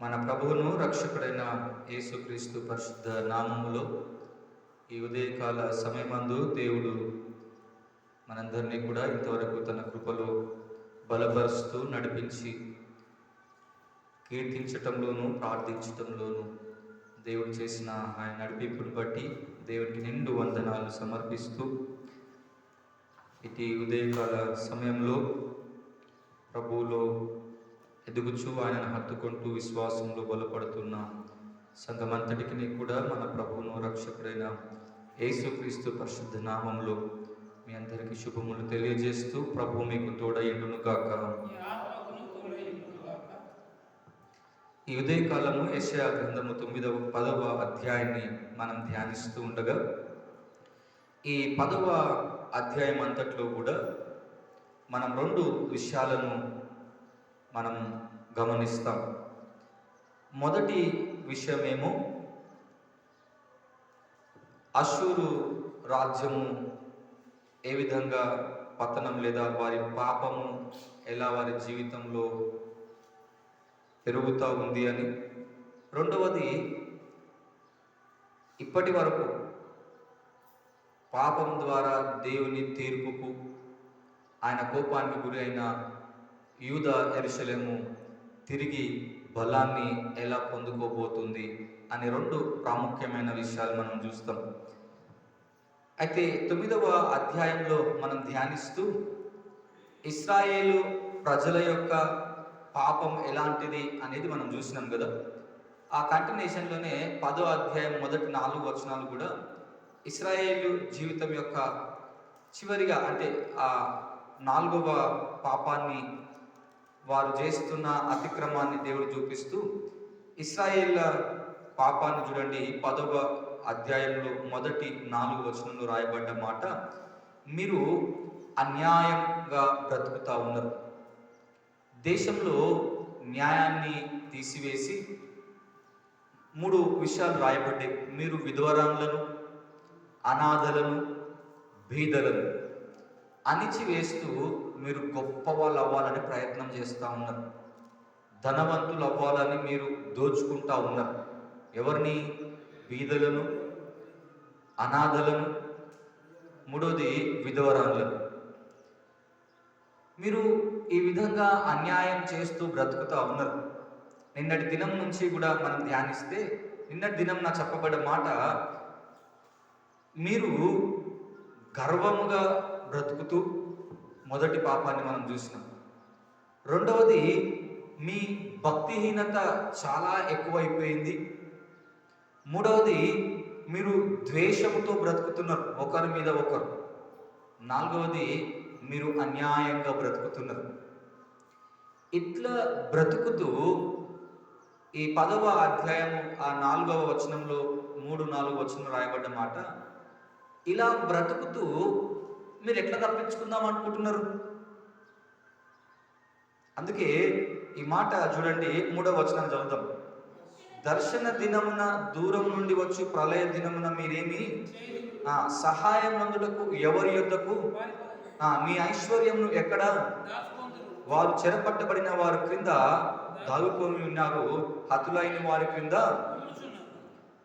మన ప్రభువును రక్షకుడైన యేసుక్రీస్తు పరిశుద్ధ నామములో ఈ ఉదయకాల సమయమందు దేవుడు మనందరినీ కూడా ఇంతవరకు తన కృపలో బలపరుస్తూ నడిపించి కీర్తించటంలోనూ ప్రార్థించటంలోనూ దేవుడు చేసిన ఆయన నడిపింపును బట్టి దేవుడికి నిండు వందనాలు సమర్పిస్తూ ఇది ఉదయకాల సమయంలో ప్రభువులో ఎదుగుచూ ఆయనను హత్తుకుంటూ విశ్వాసంలో బలపడుతున్న సంఘమంతటికి కూడా మన ప్రభువును రక్షకుడైన యేసుక్రీస్తు పరిశుద్ధ నామంలో మీ అందరికీ శుభములు తెలియజేస్తూ ప్రభు మీకు తోడయ్యుండును గాక. ఈ ఉదయకాలము యెషయా గ్రంథము 10వ అధ్యాయాన్ని మనం ధ్యానిస్తూ ఉండగా ఈ 10వ అధ్యాయం అంతట్లో కూడా మనం 2 విషయాలను మనం గమనిస్తాం. మొదటి విషయమేమో అష్షూరు రాజ్యము ఏ విధంగా పతనం లేదా వారి పాపము ఎలా వారి జీవితంలో పెరుగుతూ ఉంది అని, రెండవది ఇప్పటి వరకు పాపం ద్వారా దేవుని తీర్పుకు ఆయన కోపానికి గురి అయిన యూదా యెరూషలేము తిరిగి బలాన్ని ఎలా పొందుకోబోతుంది అనే 2 ప్రాముఖ్యమైన విషయాలు మనం చూస్తాం. అయితే 9వ అధ్యాయంలో మనం ధ్యానిస్తూ ఇశ్రాయేలు ప్రజల యొక్క పాపం ఎలాంటిది అనేది మనం చూసినాం కదా. ఆ కంటిన్యూషన్లోనే 10వ అధ్యాయం మొదటి 4 వచనాలు కూడా ఇశ్రాయేలు జీవితం యొక్క చివరిగా అంటే ఆ 4వ పాపాన్ని, వారు చేస్తున్న అతిక్రమాన్ని దేవుడు చూపిస్తూ ఇశ్రాయేళ్ల పాపాన్ని చూడండి. 10వ అధ్యాయంలో మొదటి 4 వచనంలో రాయబడ్డ మాట, మీరు అన్యాయంగా బ్రతుకుతా ఉన్నారు. దేశంలో న్యాయాన్ని తీసివేసి 3 విషయాలు రాయబడ్డాయి. మీరు విధవరాంలను, అనాథలను, బీదలను అణిచివేస్తూ మీరు గొప్ప వాళ్ళు అవ్వాలని ప్రయత్నం చేస్తూ ఉన్నారు. ధనవంతులు అవ్వాలని మీరు దోచుకుంటా ఉన్నారు. ఎవరిని? బీదలను, అనాథలను, మూడోది విధవరాలను. మీరు ఈ విధంగా అన్యాయం చేస్తూ బ్రతుకుతూ ఉన్నారు. నిన్నటి దినం నుంచి కూడా మనం ధ్యానిస్తే, నిన్నటి దినం నా చెప్పబడ్డ మాట, మీరు గర్వముగా బ్రతుకుతూ మొదటి పాపాన్ని మనం చూసినాం. రెండవది, మీ భక్తిహీనత చాలా ఎక్కువైపోయింది. మూడవది, మీరు ద్వేషంతో బ్రతుకుతున్నారు ఒకరి మీద ఒకరు. నాలుగవది, మీరు అన్యాయంగా బ్రతుకుతున్నారు. ఇట్లా బ్రతుకుతూ ఈ 10వ అధ్యాయం ఆ 4వ వచనంలో 3-4 వచనం రాయబడ్డ మాట, ఇలా బ్రతుకుతూ మీరు ఎట్లా తప్పించుకుందాం అనుకుంటున్నారు? అందుకే ఈ మాట చూడండి, 3వ వచనం చదువుతాం. దర్శన దినమున దూరం నుండి వచ్చి ప్రళయ దినమున మీరేమి సహాయం అందుటకు ఎవరి యొద్దకు మీ ఐశ్వర్యమును ఎక్కడ? వారు చెరపట్టబడిన వారి క్రింద దాగుకొని ఉన్నారు, హతులైన వారి క్రింద.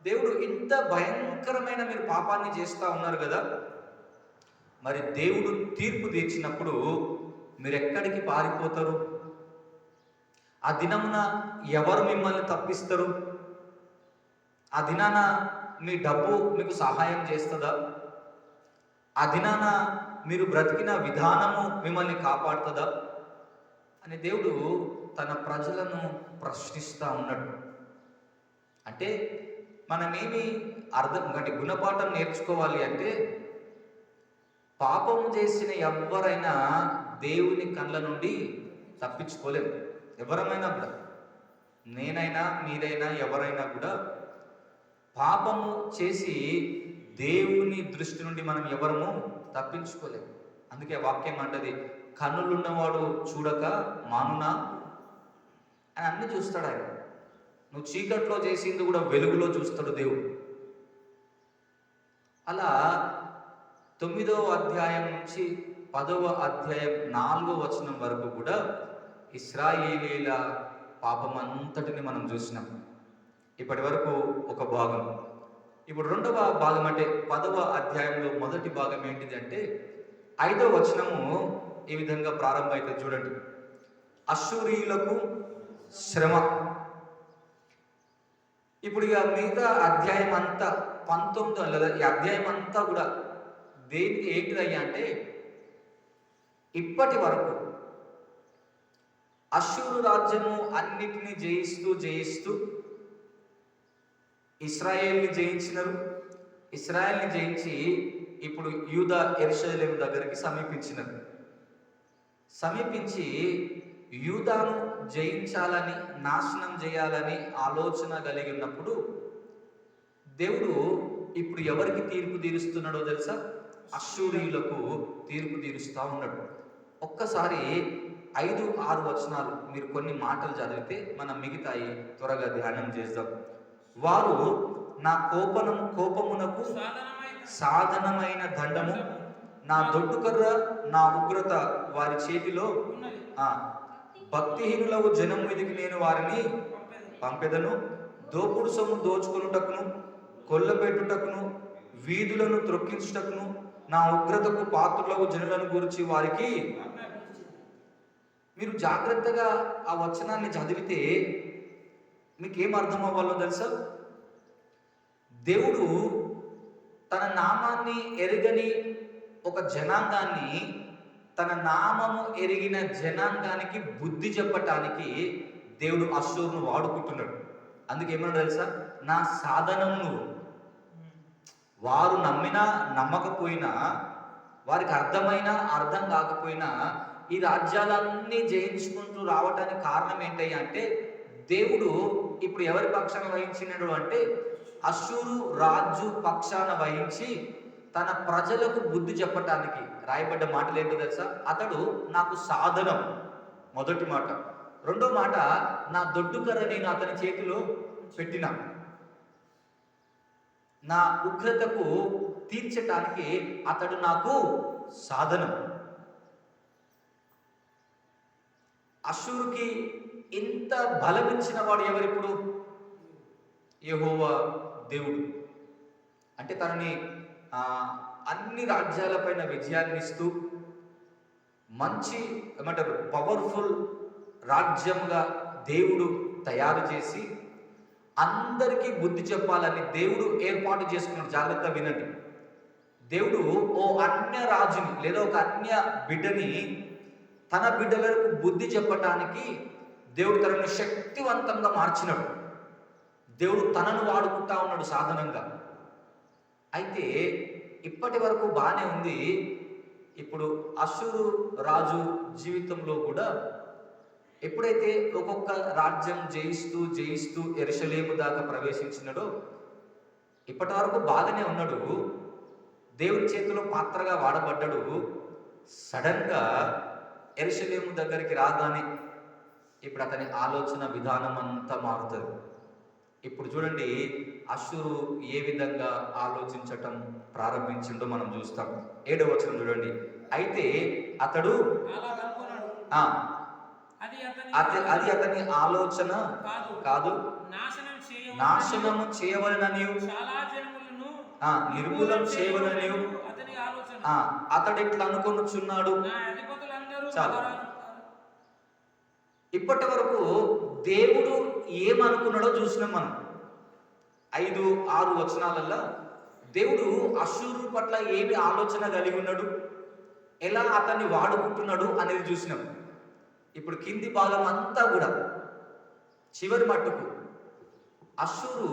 దేవుడు ఇంత భయంకరమైన మీరు పాపాన్ని చేస్తూ ఉన్నారు కదా, మరి దేవుడు తీర్పు తీర్చినప్పుడు మీరు ఎక్కడికి పారిపోతారు? ఆ దినమున ఎవరు మిమ్మల్ని తప్పిస్తారు? ఆ దినాన మీ డబ్బు మీకు సహాయం చేస్తుందా? ఆ దినాన మీరు బ్రతికిన విధానము మిమ్మల్ని కాపాడుతుందా అని దేవుడు తన ప్రజలను ప్రశ్నిస్తూ ఉన్నాడు. అంటే మనమేమి అర్థం అంటే గుణపాఠం నేర్చుకోవాలి అంటే, పాపం చేసిన ఎవరైనా దేవుని కళ్ళ నుండి తప్పించుకోలేము. ఎవరమైనా కూడా, నేనైనా మీరైనా ఎవరైనా కూడా పాపము చేసి దేవుని దృష్టి నుండి మనం ఎవరము తప్పించుకోలేము. అందుకే వాక్యం అంటది, కన్నులున్నవాడు చూడక మానునా అని అన్ని చూస్తాడు ఆయన. నువ్వు చీకట్లో చేసింది కూడా వెలుగులో చూస్తాడు దేవుడు. అలా 9వ అధ్యాయం నుంచి 10వ అధ్యాయం 4వ వచనం వరకు కూడా ఇశ్రాయేలీల పాపం అంతటిని మనం చూసినాం. ఇప్పటి వరకు ఒక భాగం. ఇప్పుడు రెండవ భాగం అంటే 10వ అధ్యాయంలో మొదటి భాగం ఏంటిది అంటే 5వ వచనము ఈ విధంగా ప్రారంభమైతే చూడండి. అశ్షూరీయులకు శ్రమ. ఇప్పుడు ఇక మిగతా అధ్యాయం అంతా 19 లేదా ఈ అధ్యాయం అంతా కూడా దేనికి ఏంటిదయ్యా అంటే ఇప్పటి వరకు అశ్షూరు రాజ్యము అన్నిటినీ జయిస్తూ జయిస్తూ ఇశ్రాయేల్ని జయించినారు. ఇశ్రాయేల్ని జయించి ఇప్పుడు యూదా యెరూషలేము దగ్గరికి సమీపించినారు. సమీపించి యూదాను జయించాలని, నాశనం చేయాలని ఆలోచన కలిగి ఉన్నప్పుడు దేవుడు ఇప్పుడు ఎవరికి తీర్పు తీరుస్తున్నాడో తెలుసా? అశ్షూరీయులకు తీర్పు తీరుస్తా ఉన్నాడు. ఒక్కసారి 5-6 వచనాలు మీరు కొన్ని మాటలు చదివితే మనం మిగతాయి త్వరగా ధ్యానం చేద్దాం. వారు నా కోపమునకు సాధనమైన దండము, నా దొడ్డుకర్ర, నా ఉగ్రత వారి చేతిలో. భక్తిహీనులకు జనం మీదకి నేను వారిని పంపెదను. దోపుడు సొమ్ము దోచుకొనుటకును, కొల్లబెట్టుటకును, వీధులను త్రొక్కించుటకును, నా ఉగ్రతకు పాత్రులకు జనులను గురించి వారికి. మీరు జాగ్రత్తగా ఆ వచనాన్ని చదివితే మీకేం అర్థం అవ్వాలో తెలుసా? దేవుడు తన నామాన్ని ఎరగని ఒక జనాంగాన్ని, తన నామము ఎరిగిన జనాంగానికి బుద్ధి చెప్పటానికి దేవుడు అశ్షూరును వాడుకుంటున్నాడు. అందుకేమన్నా తెలుసా? నా సాధనం నువ్వు. వారు నమ్మినా నమ్మకపోయినా, వారికి అర్థమైనా అర్థం కాకపోయినా ఈ రాజ్యాలన్నీ జయించుకుంటూ రావటానికి కారణం ఏంటయ్యా అంటే దేవుడు ఇప్పుడు ఎవరి పక్షాన వహించినాడు అంటే అశ్షూరు రాజు పక్షాన వహించి తన ప్రజలకు బుద్ధి చెప్పటానికి రాయబడ్డ మాటలు ఏంటో తెలుసా? అతడు నాకు సాధనం, మొదటి మాట. రెండో మాట, నా దొడ్డుకర్ర నేను అతని చేతిలో పెట్టిన, నా ఉగ్రతకు తీర్చటానికి అతడు నాకు సాధనం. అశ్షూరుకి ఇంత బలమిచ్చిన వాడు ఎవరిప్పుడు? యెహోవా దేవుడు. అంటే తనని అన్ని రాజ్యాలపైన విజయాన్ని ఇస్తూ మంచి ఏమంటారు పవర్ఫుల్ రాజ్యంగా దేవుడు తయారు చేసి అందరికీ బుద్ధి చెప్పాలని దేవుడు ఏర్పాటు చేసుకున్నాడు. జాగ్రత్త వినండి. దేవుడు ఓ అన్య రాజుని లేదా ఒక అన్య బిడ్డని తన బిడ్డలకు బుద్ధి చెప్పటానికి దేవుడు తనని శక్తివంతంగా మార్చినాడు. దేవుడు తనను వాడుకుంటా ఉన్నాడు సాధనంగా. అయితే ఇప్పటి వరకు బాగానే ఉంది. ఇప్పుడు అశ్షూరు రాజు జీవితంలో కూడా ఎప్పుడైతే ఒక్కొక్క రాజ్యం జయిస్తూ జయిస్తూ యెరూషలేము దాకా ప్రవేశించినాడో ఇప్పటి వరకు బాగానే ఉన్నాడు. దేవుని చేతిలో పాత్రగా వాడబడ్డాడు. సడన్గా యెరూషలేము దగ్గరికి రాగానే ఇప్పుడు అతని ఆలోచన విధానం అంతా మారుతుంది. ఇప్పుడు చూడండి అశ్షూరు ఏ విధంగా ఆలోచించటం ప్రారంభించిందో మనం చూస్తాం. 7వ వచనం చూడండి. అయితే అతడు అది అతని ఆలోచన కాదు, నాశనము చేయవలనని నిర్మూలం చేయవలనని అతడు ఎట్లా అనుకొనుచున్నాడు. చాలు. ఇప్పటి వరకు దేవుడు ఏమనుకున్నాడో చూసినాం మనం. 5-6 వచనాలలో దేవుడు అశ్షూరు పట్ల ఏమి ఆలోచన కలిగి ఉన్నాడు, ఎలా అతన్ని వాడుకుంటున్నాడు అనేది చూసినాం. ఇప్పుడు కింది భాగం అంతా కూడా చివరి మట్టుకు అశ్షూరు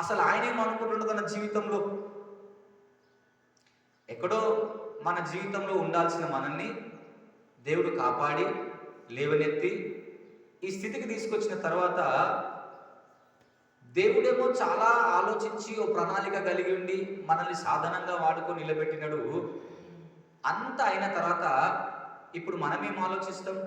అసలు ఆయన ఏమనుకుంటున్నాడు తన జీవితంలో. ఎక్కడో మన జీవితంలో ఉండాల్సిన మనల్ని దేవుడు కాపాడి లేవనెత్తి ఈ స్థితికి తీసుకొచ్చిన తర్వాత దేవుడేమో చాలా ఆలోచించి ఓ ప్రణాళిక కలిగి ఉండి మనల్ని సాధనంగా వాడుకొని నిలబెట్టినాడు. అంత అయిన తర్వాత ఇప్పుడు మనమేం ఆలోచిస్తాం?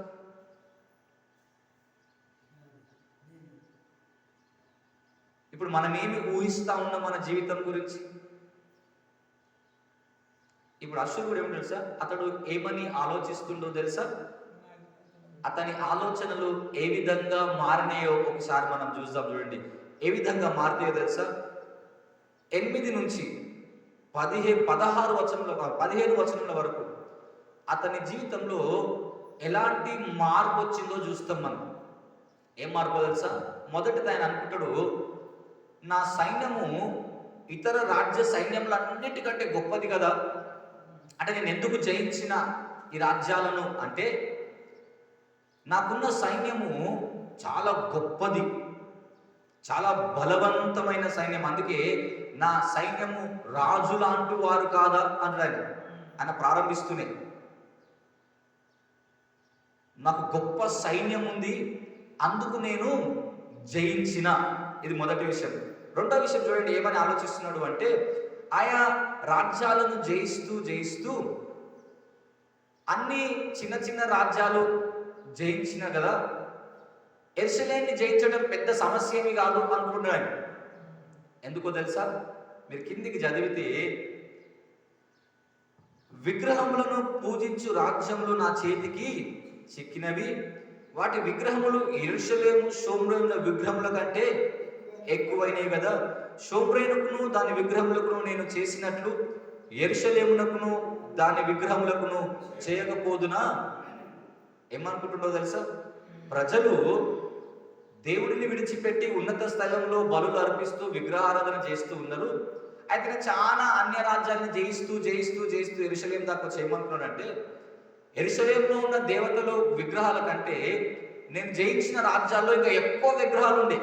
ఇప్పుడు మనమేమి ఊహిస్తా ఉన్నాం మన జీవితం గురించి? ఇప్పుడు అశ్షూరుడు ఏమో తెలుసా? అతడు ఏమని ఆలోచిస్తుండో తెలుసా? అతని ఆలోచనలు ఏ విధంగా మారినాయో ఒకసారి మనం చూద్దాం. చూడండి ఏ విధంగా మారుతాయో తెలుసా? 8 నుంచి 16 వచనంలో 15 వచనంల వరకు అతని జీవితంలో ఎలాంటి మార్పు వచ్చిందో చూస్తాం మనం. ఏం మార్పు తెలుసా? మొదటిది ఆయన అనుకుంటాడు, నా సైన్యము ఇతర రాజ్య సైన్యములన్నిటికంటే గొప్పది కదా. అంటే నేను ఎందుకు జయించిన ఈ రాజ్యాలను అంటే నాకున్న సైన్యము చాలా గొప్పది, చాలా బలవంతమైన సైన్యం. అందుకే నా సైన్యము రాజు లాంటి వారు కాదా అన్నాడు ఆయన ప్రారంభిస్తూనే. నాకు గొప్ప సైన్యం ఉంది, అందుకు నేను జయించిన. ఇది మొదటి విషయం. రెండో విషయం చూడండి ఏమని ఆలోచిస్తున్నాడు అంటే, ఆయా రాజ్యాలను జయిస్తూ జయిస్తూ అన్ని చిన్న చిన్న రాజ్యాలు జయించిన కదా, యెరూషలేముని జయించడం పెద్ద సమస్య ఏమి కాదు అనుకున్నాడు. ఎందుకో తెలుసా? మీరు కిందికి చదివితే, విగ్రహములను పూజించు రాజ్యములు నా చేతికి చిక్కినవి, వాటి విగ్రహములు యెరూషలేము షోమ్రోనుల విగ్రహముల కంటే ఎక్కువైనవి కదా. షోమ్రోనుకును దాని విగ్రహములకును నేను చేసినట్లు యెరూషలేమునకును దాని విగ్రహములకును చేయకపోదునా? ఏమనుకుంటుండో తెలుసా? ప్రజలు దేవుడిని విడిచిపెట్టి ఉన్నత స్థలంలో బలులు అర్పిస్తూ విగ్రహారాధన చేస్తూ ఉన్నారు. అయితే చాలా అన్య రాజ్యాలను జయిస్తూ జయిస్తూ జయిస్తూ యెరూషలేము దాకా వచ్చి ఏమనుకున్నాడంటే, యెరూషలేములో ఉన్న దేవతలు విగ్రహాల కంటే నేను జయించిన రాజ్యాల్లో ఇంకా ఎక్కువ విగ్రహాలు ఉండే.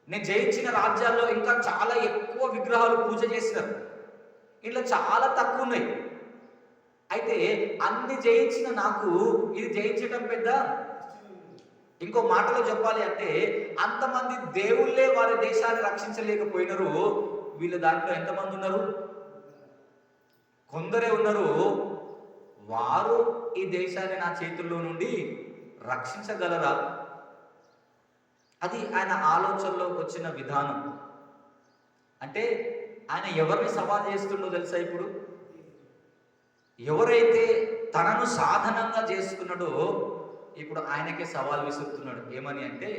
నేను జయించిన రాజ్యాల్లో ఇంకా చాలా ఎక్కువ విగ్రహాలు పూజ చేసినారు, ఇట్లా చాలా తక్కువ ఉన్నాయి. అయితే అన్ని జయించిన నాకు ఇది జయించడం పెద్ద. ఇంకో మాటలో చెప్పాలి అంటే, అంతమంది దేవుళ్ళే వారి దేశాన్ని రక్షించలేకపోయినారు, వీళ్ళ దాంట్లో ఎంతమంది ఉన్నారు? కొందరే ఉన్నారు. వారు ఈ దేశాన్ని నా చేతుల్లో నుండి రక్షించగలరా? అది ఆయన ఆలోచనలోకి వచ్చిన విధానం. అంటే ఆయన ఎవరిని సవాల్ చేస్తుండో తెలుసా? ఇప్పుడు ఎవరైతే తనను సాధనంగా చేసుకున్నాడో ఇప్పుడు ఆయనకే సవాల్ విసురుతున్నాడు. ఏమని అంటే,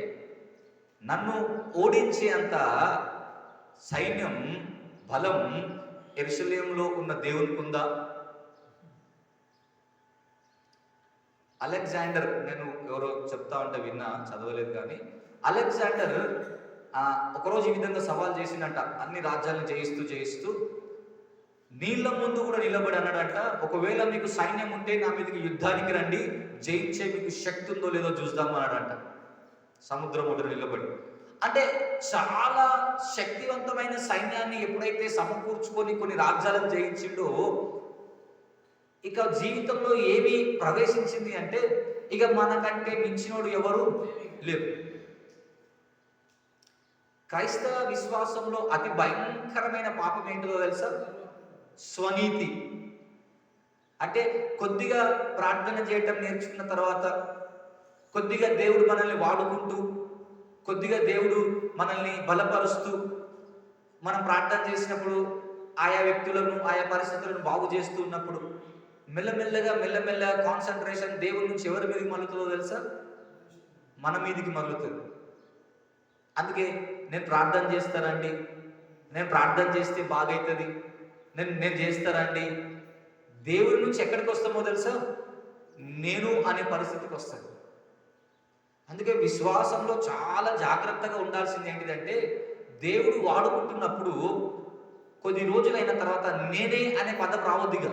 నన్ను ఓడించే అంత సైన్యం బలం యెరూషలేములో ఉన్న దేవునికి ఉందా? అలెగ్జాండర్, నేను ఎవరో చెప్తా ఉంటే విన్నా, చదవలేదు కానీ, అలెగ్జాండర్ ఒకరోజు ఈ విధంగా సవాల్ చేసిందంట. అన్ని రాజ్యాలను జయిస్తూ జయిస్తూ నీళ్ళ ముందు కూడా నిలబడి అన్నాడంట, ఒకవేళ మీకు సైన్యం ఉంటే నా మీదకి యుద్ధానికి రండి, జయించే మీకు శక్తి ఉందో లేదో చూద్దాం అన్నాడంట. సముద్రం ఒడ్డున నిలబడి. అంటే చాలా శక్తివంతమైన సైన్యాన్ని ఎప్పుడైతే సమకూర్చుకొని కొన్ని రాజ్యాలను జయించిండో, ఇక జీవితంలో ఏమి ప్రవేశించింది అంటే, ఇక మనకంటే మించినోడు ఎవరు లేరు. క్రైస్తవ విశ్వాసంలో అతి భయంకరమైన పాపం ఏంటో తెలుసా? స్వనీతి. అంటే కొద్దిగా ప్రార్థన చేయటం నేర్చుకున్న తర్వాత, కొద్దిగా దేవుడు మనల్ని వాడుకుంటూ, కొద్దిగా దేవుడు మనల్ని బలపరుస్తూ, మనం ప్రార్థన చేసినప్పుడు ఆయా వ్యక్తులను ఆయా పరిస్థితులను బాగు చేస్తూ ఉన్నప్పుడు మెల్లమెల్లగా కాన్సన్ట్రేషన్ దేవుడి నుంచి ఎవరి మీదకి మళ్ళుతుందో తెలుసా? మన మీదికి మళ్ళుతుంది. అందుకే నేను ప్రార్థన చేస్తానండి, నేను ప్రార్థన చేస్తే బాగవుతుంది, నేను చేస్తానండి. దేవుడి నుంచి ఎక్కడికి వస్తామో తెలుసా? నేను అనే పరిస్థితికి వస్తాను. అందుకే విశ్వాసంలో చాలా జాగ్రత్తగా ఉండాల్సింది ఏంటిదంటే, దేవుడు వాడుకుంటున్నప్పుడు కొద్ది రోజులైన తర్వాత నేనే అనే పదం రావద్దిగా.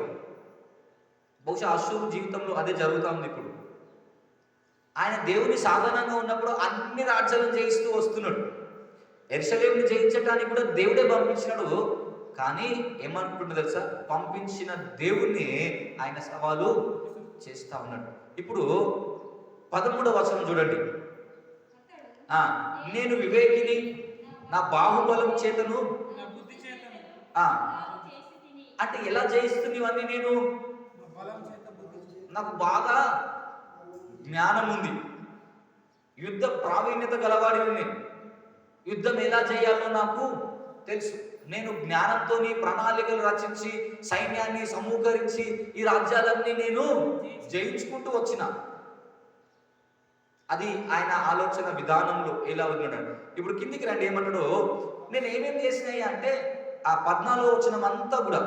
బహుశా అశ్షూరు జీవితంలో అదే జరుగుతూ ఉంది ఇప్పుడు. ఆయన దేవుని సాధనంగా ఉన్నప్పుడు అన్ని రాజ్యాలను జయిస్తూ వస్తున్నాడు. యెరూషలేముని జయించడానికి కూడా దేవుడే పంపించినాడు. కానీ ఏమనుకుంటున్నా తెలుసా? పంపించిన దేవుణ్ణి ఆయన సవాలు చేస్తా ఉన్నాడు. ఇప్పుడు 13వ వచనం చూడండి. నేను వివేకిని, నా బాహుబలం చేతను. అంటే ఎలా జయిస్తున్నవన్నీ? నేను నాకు బాగా జ్ఞానం ఉంది, యుద్ధ ప్రావీణ్యత గలవాడిని నేను, యుద్ధం ఎలా చేయాలో నాకు తెలుసు. నేను జ్ఞానంతో ప్రణాళికలు రచించి సైన్యాన్ని సమూకరించి ఈ రాజ్యాలన్నీ నేను జయించుకుంటూ వచ్చిన. అది ఆయన ఆలోచన విధానంలో ఎలా ఉన్నాడు. ఇప్పుడు కిందికి రండి, ఏమంటాడు, నేను ఏమేమి చేసినాయి అంటే ఆ 14వ వచనం అంతా కూడా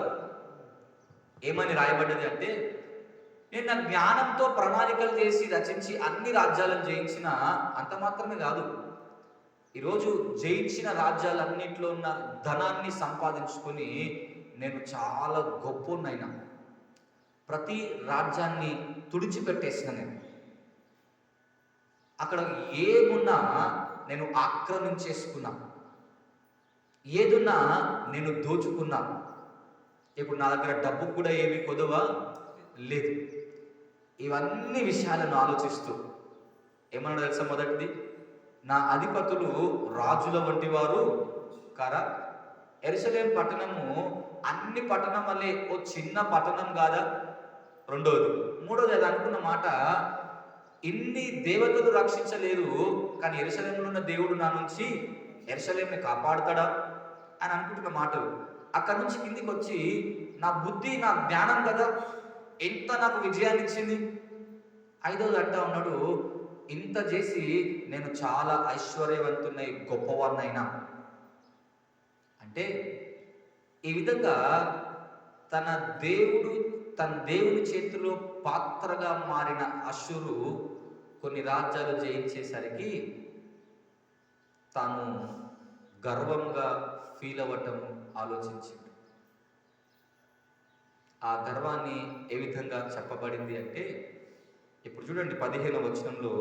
ఏమని రాయబడ్డది అంటే, నేను నా జ్ఞానంతో ప్రణాళికలు చేసి రచించి అన్ని రాజ్యాలను జయించిన అంత మాత్రమే కాదు, ఈరోజు జయించిన రాజ్యాలన్నింటిలో ఉన్న ధనాన్ని సంపాదించుకొని నేను చాలా గొప్పనైనా ప్రతి రాజ్యాన్ని తుడిచిపెట్టేసిన, నేను అక్కడ ఏమున్నా నేను ఆక్రమించేసుకున్నా, ఏదున్నా నేను దోచుకున్నా. ఇప్పుడు నా దగ్గర డబ్బు కూడా ఏమీ కొదవ లేదు. ఇవన్నీ విషయాలను ఆలోచిస్తూ ఏమన్నా తెలుసా, మొదటిది, నా అధిపతులు రాజుల వంటి వారు కారా. యెరూషలేము పట్టణము అన్ని పట్టణం వల్లే ఓ చిన్న పట్టణం కాదా. రెండోది, మూడోది, అది అనుకున్న మాట, ఇన్ని దేవతలు రక్షించలేరు కానీ యెరూషలేములో ఉన్న దేవుడు నా నుంచి యెరూషలేముని కాపాడుతాడా అని అనుకుంటున్న మాటలు. అక్కడ నుంచి కిందికి వచ్చి నా బుద్ధి, నా జ్ఞానం కదా ఎంత నాకు విజయాన్ని ఇచ్చింది. ఐదోది అంటా ఉన్నాడు, ఇంత చేసి నేను చాలా ఐశ్వర్యవంతున్నై గొప్పవాడినైనా. అంటే ఈ విధంగా తన దేవుని చేతిలో పాత్రగా మారిన అష్షూరు కొన్ని రాజ్యాలు జయించేసరికి తాను గర్వంగా ఫీల్ అవ్వటం ఆలోచించింది. ఆ గర్వాన్ని ఏ విధంగా చెప్పబడింది అంటే, ఇప్పుడు చూడండి 15వ వచనంలో,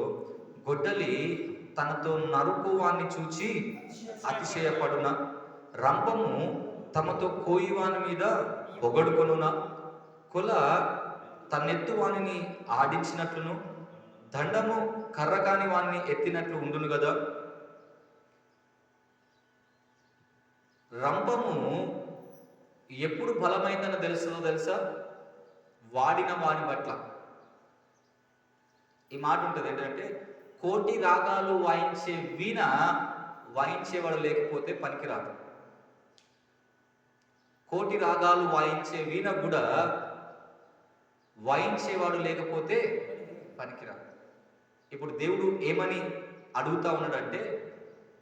గొడ్డలి తనతో నరుకువాన్ని చూచి అతిశయపడున, రంపము తమతో కోయివాని మీద పొగడుకొనున, కొల తన్నెత్తు వానిని ఆడించినట్లును, దండము కర్రకాని వాణ్ణి ఎత్తినట్లు ఉండును కదా. రంపము ఎప్పుడు బలమైందని తెలుసా, వాడిన వాని పట్ల. ఈ మాట ఉంటుంది ఏంటంటే, కోటి రాగాలు వాయించే వీణ వాయించేవాడు లేకపోతే పనికిరాదు. కోటి రాగాలు వాయించే వీణ కూడా వాయించేవాడు లేకపోతే పనికిరాదు. ఇప్పుడు దేవుడు ఏమని అడుగుతా ఉన్నాడంటే,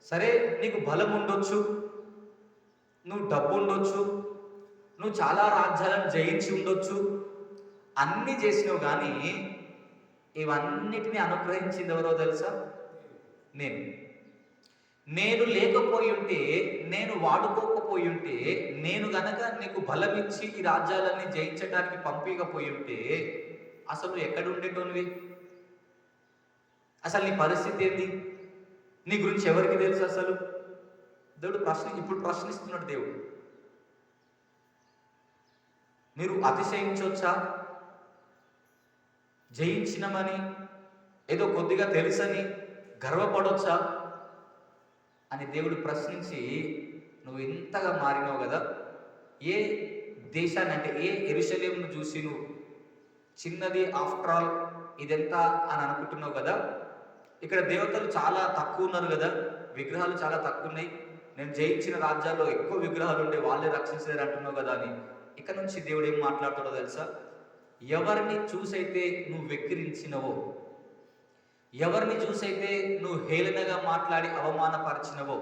సరే నీకు బలం ఉండొచ్చు, నువ్వు డబ్బు ఉండొచ్చు, నువ్వు చాలా రాజ్యాలను జయించి ఉండొచ్చు, అన్నీ చేసినావు, కానీ ఇవన్నిటిని అనుగ్రహించింది ఎవరో తెలుసా? నేను లేకపోయి ఉంటే, నేను వాడుకోకపోయి ఉంటే, నేను గనక నీకు బలం ఇచ్చి ఈ రాజ్యాలన్నీ జయించడానికి పంపించకపోయి ఉంటే అసలు ఎక్కడ ఉండేటోనివి? అసలు నీ పరిస్థితి ఏంది? నీ గురించి ఎవరికి తెలుసు అసలు? దేవుడు ఇప్పుడు ప్రశ్నిస్తున్నాడు దేవుడు. మీరు అతిశయించవచ్చా? జయించినమని, ఏదో కొద్దిగా తెలుసని గర్వపడొచ్చా అని దేవుడు ప్రశ్నించి, నువ్వు ఇంతగా మారినావు కదా, ఏ దేశాన్ని అంటే ఏ యెరూషలేమును చూసి నువ్వు చిన్నది, ఆఫ్టర్ ఆల్ ఇదెంత అని అనుకుంటున్నావు కదా, ఇక్కడ దేవతలు చాలా తక్కువ ఉన్నారు కదా, విగ్రహాలు చాలా తక్కువ ఉన్నాయి, నేను జయించిన రాజ్యాల్లో ఎక్కువ విగ్రహాలు ఉండే వాళ్ళే రక్షించలేరు అంటున్నావు కదా అని. ఇక్కడ నుంచి దేవుడు ఏం మాట్లాడతాడో తెలుసా? ఎవరిని చూసైతే నువ్వు వెక్కిరించినవో, ఎవరిని చూసైతే నువ్వు హేళనగా మాట్లాడి అవమానపరిచినవో,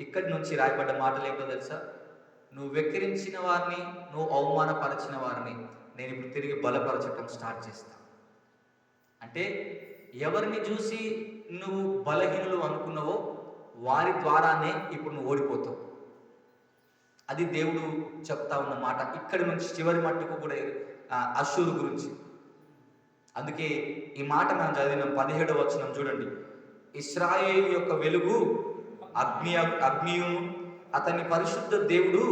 ఇక్కడి నుంచి రాయబడ్డ మాటలు ఏంటో తెలుసా? నువ్వు వెక్కిరించిన వారిని, నువ్వు అవమానపరిచిన వారిని నేను ఇప్పుడు తిరిగి బలపరచటం స్టార్ట్ చేస్తా. అంటే ఎవరిని చూసి నువ్వు బలహీనులు అనుకున్నావో వారి ద్వారానే ఇప్పుడు నువ్వు ఓడిపోతావు. అది దేవుడు చెప్తా ఉన్న మాట. ఇక్కడి నుంచి చివరి మట్టుకు కూడా అష్షూరు గురించి. అందుకే ఈ మాట మనం చదివిన 17వ వచనం చూడండి. ఇశ్రాయేలు యొక్క వెలుగు అగ్నియు అతని పరిశుద్ధ దేవుడు,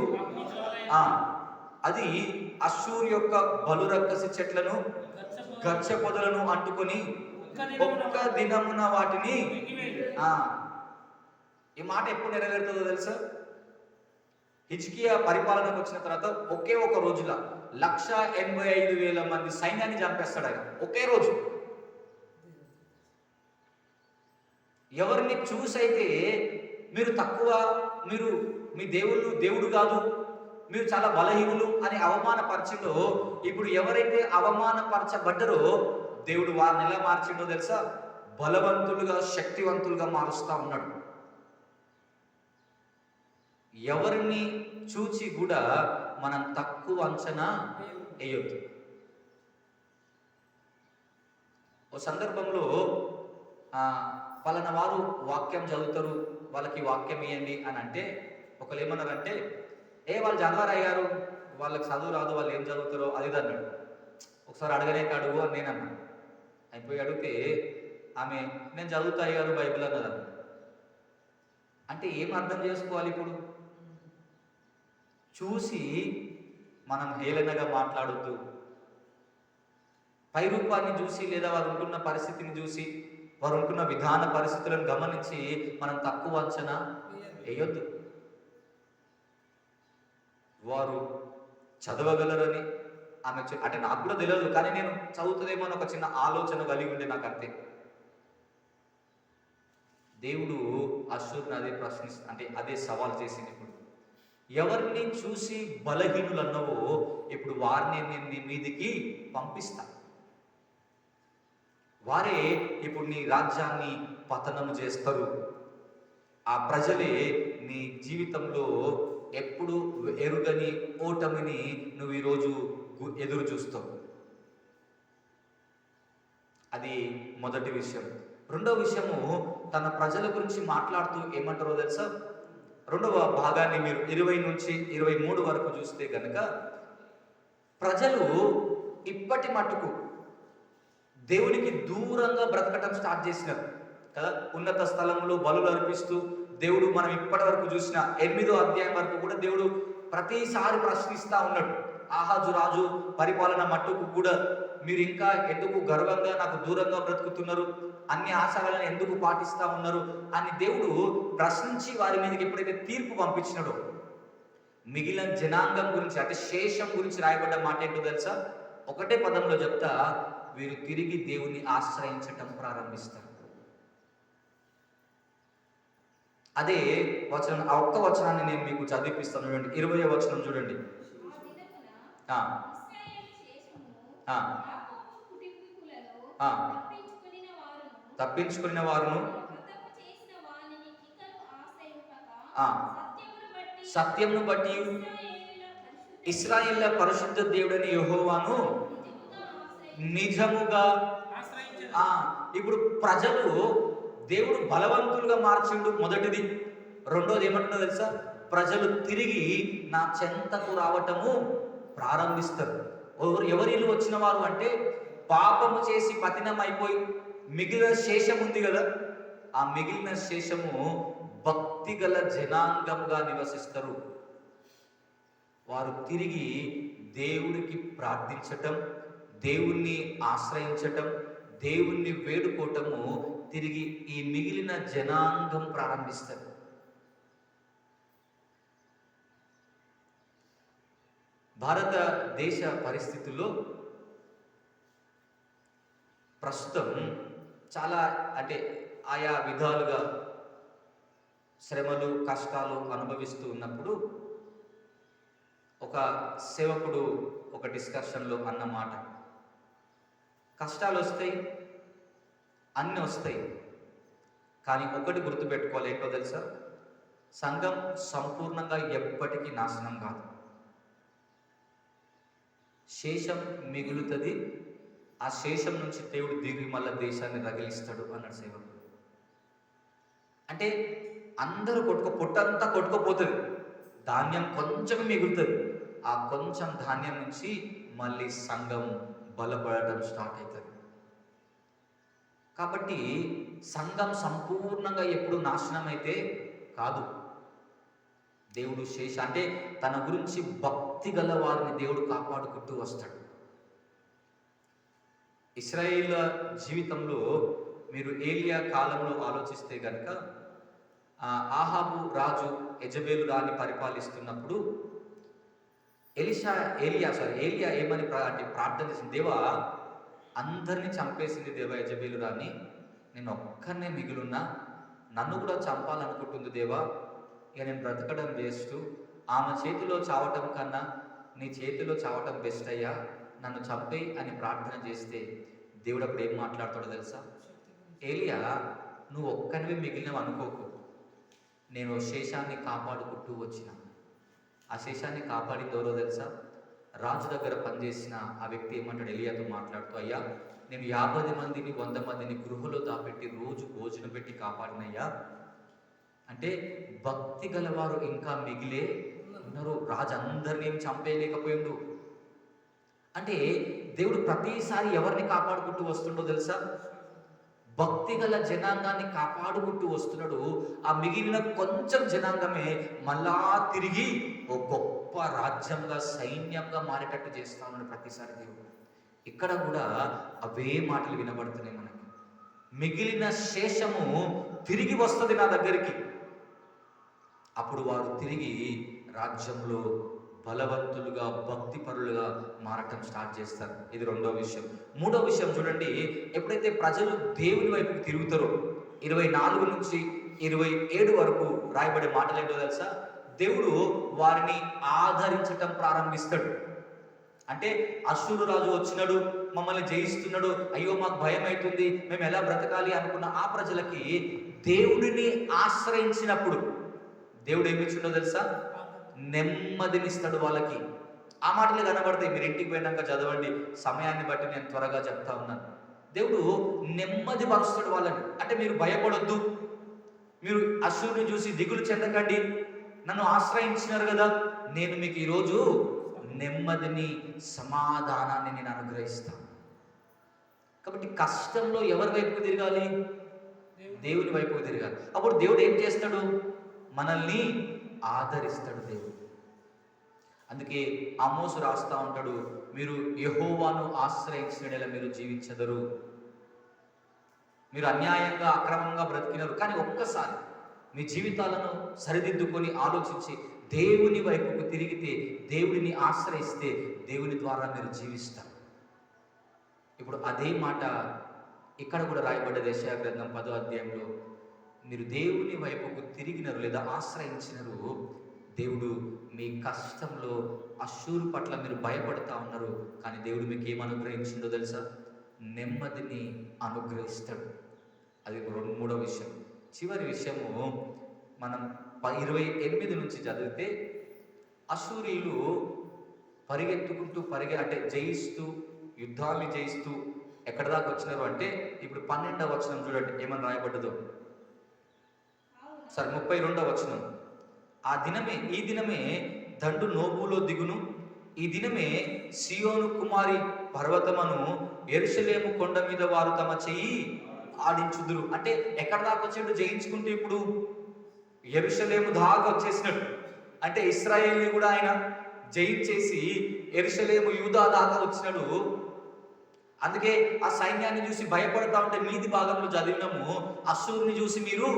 అది అష్షూరు యొక్క బలురక్కసి చెట్లను, గచ్చ పొదలను అంటుకొని ఒక్క దినమున వాటిని. ఈ మాట ఎప్పుడు నెరవేరుతుందో తెలుసా? హిజ్కియా పరిపాలనకు వచ్చిన తర్వాత ఒకే ఒక రోజుల 185,000 మంది సైన్యాన్ని చంపేస్తాడు ఆయన, ఒకే రోజు. ఎవరిని చూసైతే మీరు తక్కువ, మీరు మీ దేవుడు కాదు, మీరు చాలా బలహీనులు అని అవమానపరిచిండో, ఇప్పుడు ఎవరైతే అవమానపరచబడ్డరో దేవుడు వారిని ఎలా మార్చిండో తెలుసా? బలవంతులుగా, శక్తివంతులుగా మారుస్తా ఉన్నాడు. ఎవరిని చూచి కూడా మనం తక్కువ అంచనా వేయొద్దు. ఓ సందర్భంలో పలానా వారు వాక్యం చదువుతారు, వాళ్ళకి వాక్యం ఇవ్వండి అని అంటే ఒకరు ఏమన్నారంటే, వాళ్ళు చదవరయ్యారు, వాళ్ళకి చదువు రాదు, వాళ్ళు ఏం చదువుతారో అది అన్నాడు. ఒకసారి అడగలేక అడుగు అని నేను అన్నాను. అయిపోయి అడిగితే ఆమె, నేను చదువుతా అయ్యారు బైబిల్ అన్నది. అంటే ఏం అర్థం చేసుకోవాలి? ఇప్పుడు చూసి మనం హేళనగా మాట్లాడొద్దు. పై రూపాన్ని చూసి లేదా వారు ఉంటున్న పరిస్థితిని చూసి, వారు ఉంటున్న విధాన పరిస్థితులను గమనించి మనం తక్కువ అంచనా వేయొద్దు. వారు చదవగలరని ఆమె అంటే నాకు కూడా తెలియదు, కానీ నేను చదువుతుందేమో అని ఒక చిన్న ఆలోచన కలిగి ఉండే నాకు అంతే. దేవుడు అశ్షూరుని అదే అంటే అదే సవాల్ చేసింది. ఇప్పుడు ఎవరిని చూసి బలహీనులు అన్నవో ఇప్పుడు వారిని నేను నీ మీదికి పంపిస్తా. వారే ఇప్పుడు నీ రాజ్యాన్ని పతనము చేస్తారు. ఆ ప్రజలే నీ జీవితంలో ఎప్పుడు ఎరుగని ఓటమిని నువ్వు ఈరోజు ఎదురు చూస్తావు. అది మొదటి విషయం. రెండవ విషయము, తన ప్రజల గురించి మాట్లాడుతూ ఏమంటారో తెలుసా? రెండవ భాగాన్ని మీరు 20 నుంచి 23 వరకు చూస్తే కనుక, ప్రజలు ఇప్పటి మట్టుకు దేవునికి దూరంగా బ్రతకటం స్టార్ట్ చేసినారు కదా. ఉన్నత స్థలంలో బలులు అర్పిస్తూ దేవుడు, మనం ఇప్పటి వరకు చూసిన 8వ అధ్యాయం వరకు కూడా దేవుడు ప్రతిసారి ప్రశ్నిస్తా ఉన్నాడు. ఆహాజు రాజు పరిపాలన మట్టుకు కూడా మీరు ఇంకా ఎందుకు గర్వంగా నాకు దూరంగా బ్రతుకుతున్నారు, అన్ని ఆచారాలను ఎందుకు పాటిస్తా ఉన్నారు అని దేవుడు ప్రశ్నించి వారి మీదకి ఎప్పుడైతే తీర్పు పంపించినాడో, మిగిలిన జనాంగం గురించి అంటే శేషం గురించి రాయబడ్డ మాట ఏంటో తెలుసా? ఒకటే పదంలో చెప్తా, వీరు తిరిగి దేవుని ఆశ్రయించటం ప్రారంభిస్తారు. అదే వచనం, ఆ ఒక్క వచనాన్ని నేను మీకు చదివిపిస్తాను. చూడండి, 20వ వచనం చూడండి. తప్పించుకున్న వారును సత్యమును బట్టి ఇశ్రాయేళ్ల పరిశుద్ధ దేవుడని యెహోవాను నిజముగా. ఇప్పుడు ప్రజలు దేవుడు బలవంతులుగా మార్చిండు, మొదటిది. రెండోది ఏమంటుందో తెలుసా? ప్రజలు తిరిగి నా చెంతకు రావటము ప్రారంభిస్తారు. ఎవరిల్లు వచ్చిన వారు అంటే, పాపము చేసి పతినం అయిపోయి మిగిలిన శేషం ఉంది కదా, ఆ మిగిలిన శేషము భక్తి గల జనాంగంగా నివసిస్తారు. వారు తిరిగి దేవుడికి ప్రార్థించటం, దేవుణ్ణి ఆశ్రయించటం, దేవుణ్ణి వేడుకోవటము తిరిగి ఈ మిగిలిన జనాంగం ప్రారంభిస్తారు. భారతదేశ పరిస్థితుల్లో ప్రస్తుతం చాలా అంటే ఆయా విధాలుగా శ్రమలు, కష్టాలు అనుభవిస్తూ ఉన్నప్పుడు ఒక సేవకుడు ఒక డిస్కషన్లో అన్నమాట, కష్టాలు వస్తాయి, అన్నీ వస్తాయి, కానీ ఒకటి గుర్తుపెట్టుకోవాలి. ఏంటో తెలుసా? సంఘం సంపూర్ణంగా ఎప్పటికీ నాశనం కాదు, శేషం మిగులుతుంది. ఆ శేషం నుంచి దేవుడు దిగి మళ్ళా దేశాన్ని రగిలిస్తాడు అన్నాడు సేవకుడు. అంటే అందరూ పొట్టంతా కొట్టుకుపోతుంది, ధాన్యం కొంచెం మిగులుతుంది. ఆ కొంచెం ధాన్యం నుంచి మళ్ళీ సంఘం బలపడటం స్టార్ట్ అవుతుంది. కాబట్టి సంఘం సంపూర్ణంగా ఎప్పుడు నాశనం అయితే కాదు. దేవుడు అంటే తన గురించి భక్తి గల వారిని దేవుడు కాపాడుకుంటూ వస్తాడు. ఇశ్రాయేల్ జీవితంలో మీరు ఏలియా కాలంలో ఆలోచిస్తే గనక, ఆహాబు రాజు యెజబేలు రాణి పరిపాలిస్తున్నప్పుడు ఏలియా ఏమని ప్రార్థన చేసింది? దేవా, అందరినీ చంపేసింది దేవా యెజబేలు రాణి, నేను ఒక్కరినే మిగిలిన్నా, నన్ను కూడా చంపాలనుకుంటుంది దేవా, ఇక నేను బ్రతకడం వేస్ట్, ఆమె చేతిలో చావటం కన్నా నీ చేతిలో చావటం బెస్ట్ అయ్యా, నన్ను చంపేయి అని ప్రార్థన చేస్తే దేవుడు అప్పుడు ఏం మాట్లాడతాడో తెలుసా? ఏలియా, నువ్వు ఒక్కనివి మిగిలినవి అనుకోకు, నేను శేషాన్ని కాపాడుకుంటూ వచ్చిన. ఆ శేషాన్ని కాపాడింది ఎవరో తెలుసా? రాజు దగ్గర పనిచేసిన ఆ వ్యక్తి ఏమంటాడు ఎలియాతో మాట్లాడుతూ, అయ్యా నేను 50 మందిని 100 మందిని గృహలో దాపెట్టి రోజు భోజనం పెట్టి కాపాడినయ్యా అంటే, భక్తి గలవారు ఇంకా మిగిలే ఉన్నారు. రాజు అందరినీ ఏం చంపేయలేకపోయిండు. అంటే దేవుడు ప్రతిసారి ఎవరిని కాపాడుకుంటూ వస్తుండో తెలుసా? భక్తి గల జనాంగాన్ని కాపాడుకుంటూ వస్తున్నాడు. ఆ మిగిలిన కొంచెం జనాంగమే మళ్ళా తిరిగి ఓ గొప్ప రాజ్యంగా, సైన్యంగా మారేటట్టు చేస్తా ఉన్నాడు ప్రతిసారి దేవుడు. ఇక్కడ కూడా అవే మాటలు వినబడుతున్నాయి మనకి. మిగిలిన శేషము తిరిగి వస్తుంది నా దగ్గరికి. అప్పుడు వారు తిరిగి రాజ్యంలో బలవంతులుగా, భక్తిపరులుగా మారటం స్టార్ట్ చేస్తారు. ఇది రెండో విషయం. మూడో విషయం చూడండి, ఎప్పుడైతే ప్రజలు దేవుని వైపుకి తిరుగుతారో 24 నుంచి 27 వరకు రాయబడే మాటలు ఏంటో తెలుసా? దేవుడు వారిని ఆదరించటం ప్రారంభిస్తాడు. అంటే అశ్షూరు రాజు వచ్చినాడు, మమ్మల్ని జయిస్తున్నాడు, అయ్యో మాకు భయం అవుతుంది, మేము ఎలా బ్రతకాలి అనుకున్న ఆ ప్రజలకి దేవుడిని ఆశ్రయించినప్పుడు దేవుడు ఏమిచ్చిండో తెలుసా? నెమ్మదినిస్తాడు వాళ్ళకి. ఆ మాటలు కనబడతాయి, మీరు ఇంటికి పోయినాక చదవండి, సమయాన్ని బట్టి నేను త్వరగా చెప్తా ఉన్నాను. దేవుడు నెమ్మది పరుస్తాడు వాళ్ళని. అంటే మీరు భయపడొద్దు, మీరు అశ్షూరుని చూసి దిగులు చెందకండి, నన్ను ఆశ్రయించినారు కదా, నేను మీకు ఈరోజు నెమ్మదిని, సమాధానాన్ని నేను అనుగ్రహిస్తాను. కాబట్టి కష్టంలో ఎవరి వైపుకు తిరగాలి? దేవుని వైపుకు తిరగాలి. అప్పుడు దేవుడు ఏం చేస్తాడు? మనల్ని ఆదరిస్తాడు దేవుడు. అందుకే ఆమోసు రాస్తా ఉంటాడు, మీరు యెహోవాను ఆశ్రయించినలా మీరు జీవించదరు. మీరు అన్యాయంగా, అక్రమంగా బ్రతికినారు, కానీ ఒక్కసారి మీ జీవితాలను సరిదిద్దుకొని ఆలోచించి దేవుని వైపుకు తిరిగితే, దేవుడిని ఆశ్రయిస్తే దేవుని ద్వారా మీరు జీవిస్తారు. ఇప్పుడు అదే మాట ఇక్కడ కూడా రాయబడ్డది. యెషయా గ్రంథం 10వ అధ్యాయంలో, మీరు దేవుని వైపుకు తిరిగినరు లేదా ఆశ్రయించినరు, దేవుడు మీ కష్టంలో అశ్షూరు పట్ల మీరు భయపడతా ఉన్నారు, కానీ దేవుడు మీకు ఏం అనుగ్రహించిందో తెలుసా? నెమ్మదిని అనుగ్రహిస్తాడు. అది మూడో విషయం. చివరి విషయము మనం 28 నుంచి చదివితే, అశ్షూరీయులు పరిగెత్తుకుంటూ అంటే జయిస్తూ, యుద్ధాన్ని జయిస్తూ ఎక్కడ దాకా వచ్చినారు అంటే, ఇప్పుడు 12వ వచనం చూడండి ఏమని రాయబడ్డదో. సరే 32వ వచనం, ఈ దినమే దండు నోబులో దిగును, ఈ దినమే సియోను కుమారి పర్వతమును యెరూషలేము కొండ మీద వారు తమ చెయ్యి ఆడించుదురు. అంటే ఎక్కడ దాకా వచ్చాడు? జయించుకుంటూ ఇప్పుడు యెరూషలేము దాకా వచ్చేసినాడు. అంటే ఇశ్రాయేల్ని కూడా ఆయన జయించేసి యెరూషలేము, యూదా దాకా వచ్చినాడు. అందుకే ఆ సైన్యాన్ని చూసి భయపడతా ఉంటే మీది భాగంలో చదివినాము, అశ్షూరుని చూసి మీరు